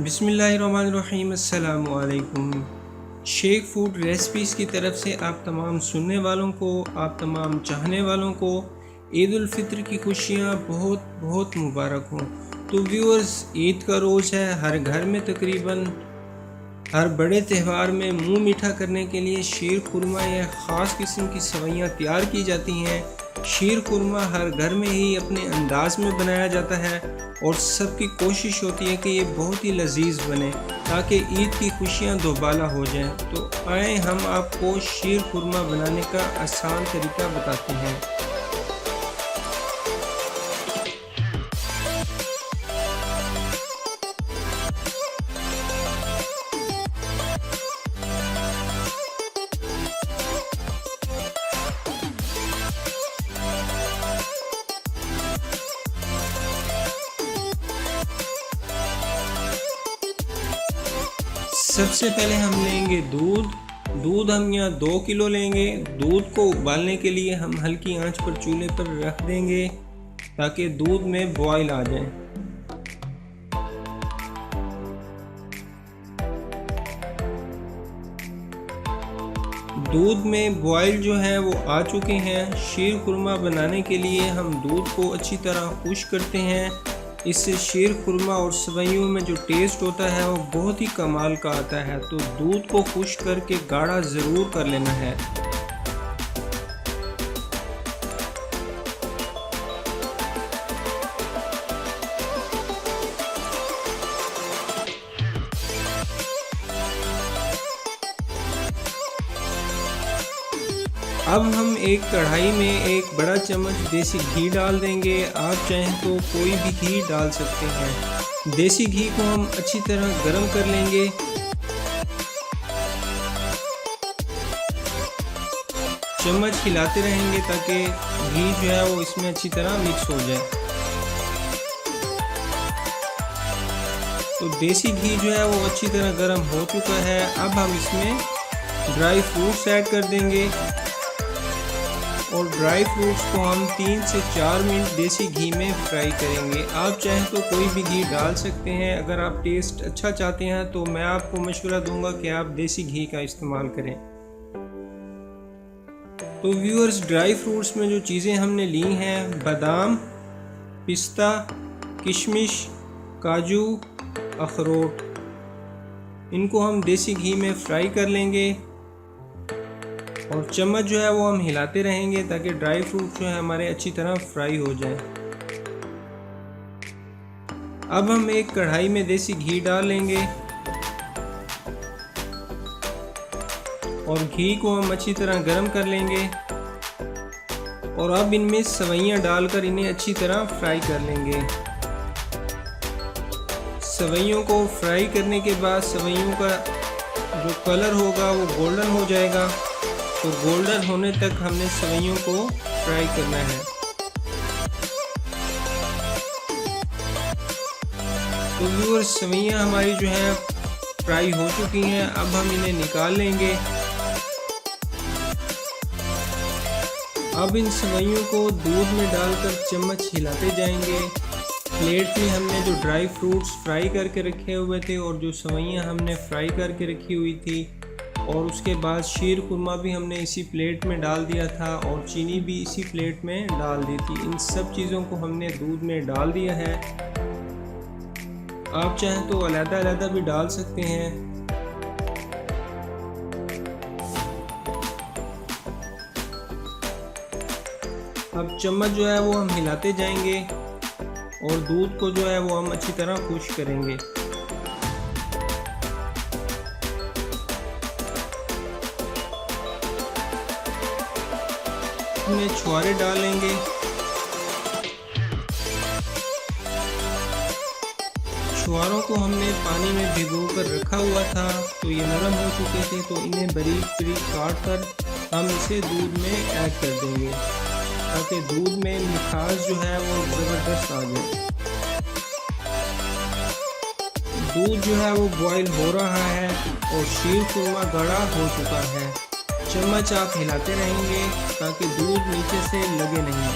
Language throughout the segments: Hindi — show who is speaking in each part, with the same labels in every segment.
Speaker 1: बिस्मिल्लाहिर्रहमानिर्रहीम। अस्सलाम वालेकुम। शेख फूड रेसिपीज़ की तरफ से आप तमाम सुनने वालों को, आप तमाम चाहने वालों को ईद उल फित्र की खुशियाँ बहुत बहुत मुबारक हों। तो व्यूअर्स, ईद का रोज़ है। हर घर में तकरीबन हर बड़े त्यौहार में मुंह मीठा करने के लिए शीर खुरमा या ख़ास किस्म की सवैयाँ तैयार की जाती हैं। शीर खुरमा हर घर में ही अपने अंदाज में बनाया जाता है और सबकी कोशिश होती है कि ये बहुत ही लजीज बने ताकि ईद की खुशियाँ दोबाला हो जाएं। तो आए हम आपको शीर खुरमा बनाने का आसान तरीका बताते हैं। सबसे पहले हम लेंगे दूध हम यहाँ 2 किलो लेंगे। दूध को उबालने के लिए हम हल्की आंच पर चूल्हे पर रख देंगे ताकि दूध में बॉयल आ जाए। दूध में बॉयल जो है वो आ चुके हैं। शीर खुरमा बनाने के लिए हम दूध को अच्छी तरह खुश करते हैं। इससे शीर खुरमा और सवैयों में जो टेस्ट होता है वो बहुत ही कमाल का आता है। तो दूध को खुश करके गाढ़ा ज़रूर कर लेना है। अब हम एक कढ़ाई में 1 बड़ा चम्मच देसी घी डाल देंगे। आप चाहें तो कोई भी घी डाल सकते हैं। देसी घी को हम अच्छी तरह गर्म कर लेंगे। चम्मच हिलाते रहेंगे ताकि घी जो है वो इसमें अच्छी तरह मिक्स हो जाए। तो देसी घी जो है वो अच्छी तरह गर्म हो चुका है। अब हम इसमें ड्राई फ्रूट्स ऐड कर देंगे और ड्राई फ्रूट्स को हम 3 से 4 मिनट देसी घी में फ्राई करेंगे। आप चाहें तो कोई भी घी डाल सकते हैं। अगर आप टेस्ट अच्छा चाहते हैं तो मैं आपको मशवरा दूंगा कि आप देसी घी का इस्तेमाल करें। तो व्यूअर्स, ड्राई फ्रूट्स में जो चीज़ें हमने ली हैं, बादाम, पिस्ता, किशमिश, काजू, अखरोट, इनको हम देसी घी में फ्राई कर लेंगे और चम्मच जो है वो हम हिलाते रहेंगे ताकि ड्राई फ्रूट जो है हमारे अच्छी तरह फ्राई हो जाए। अब हम एक कढ़ाई में देसी घी डाल लेंगे और घी को हम अच्छी तरह गर्म कर लेंगे और अब इनमें सवैयाँ डालकर इन्हें अच्छी तरह फ्राई कर लेंगे। सवैयों को फ्राई करने के बाद सवैयों का जो कलर होगा वो गोल्डन हो जाएगा। तो गोल्डन होने तक हमने सवैयों को फ्राई करना है। तो व्यूअर्स, सवैयाँ हमारी जो है फ्राई हो चुकी हैं। अब हम इन्हें निकाल लेंगे। अब इन सवैयों को दूध में डालकर चम्मच हिलाते जाएंगे। प्लेट में हमने जो ड्राई फ्रूट्स फ्राई करके रखे हुए थे और जो सवैयाँ हमने फ्राई करके रखी हुई थी और उसके बाद शीर खुरमा भी हमने इसी प्लेट में डाल दिया था और चीनी भी इसी प्लेट में डाल दी थी। इन सब चीज़ों को हमने दूध में डाल दिया है। आप चाहें तो अलग-अलग भी डाल सकते हैं। अब चम्मच जो है वो हम हिलाते जाएंगे और दूध को जो है वो हम अच्छी तरह खुश करेंगे। इसमें छुहारे डालेंगे। छुहारों को हमने पानी में भिगो कर रखा हुआ था तो ये नरम हो चुके थे। तो इन्हें बारीक बारीक काट कर हम इसे दूध में ऐड कर देंगे ताकि दूध में मिठास जो है वो ज़बरदस्त आ जाए। दूध जो है वो बॉईल हो रहा है और शीर खुरमा गाढ़ा हो चुका है। चम्मच आप हिलाते रहेंगे ताकि दूध नीचे से लगे नहीं।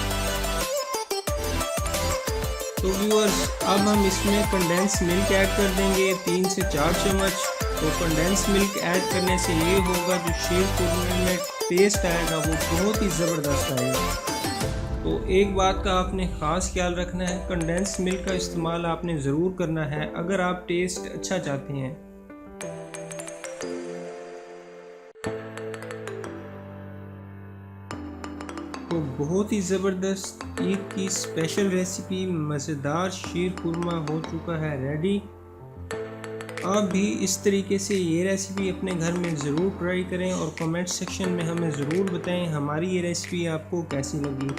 Speaker 1: तो व्यूअर्स अब हम इसमें कंडेंस मिल्क ऐड कर देंगे 3 से 4 चम्मच। तो कंडेंस मिल्क ऐड करने से ये होगा जो शीर खुरमे में टेस्ट आएगा वो बहुत ही ज़बरदस्त आएगा। तो एक बात का आपने ख़ास ख्याल रखना है, कंडेंस मिल्क का इस्तेमाल आपने ज़रूर करना है अगर आप टेस्ट अच्छा चाहते हैं। तो बहुत ही ज़बरदस्त ईद की स्पेशल रेसिपी मज़ेदार शीर खुरमा हो चुका है रेडी। आप भी इस तरीके से ये रेसिपी अपने घर में ज़रूर ट्राई करें और कमेंट सेक्शन में हमें ज़रूर बताएं हमारी ये रेसिपी आपको कैसी लगी।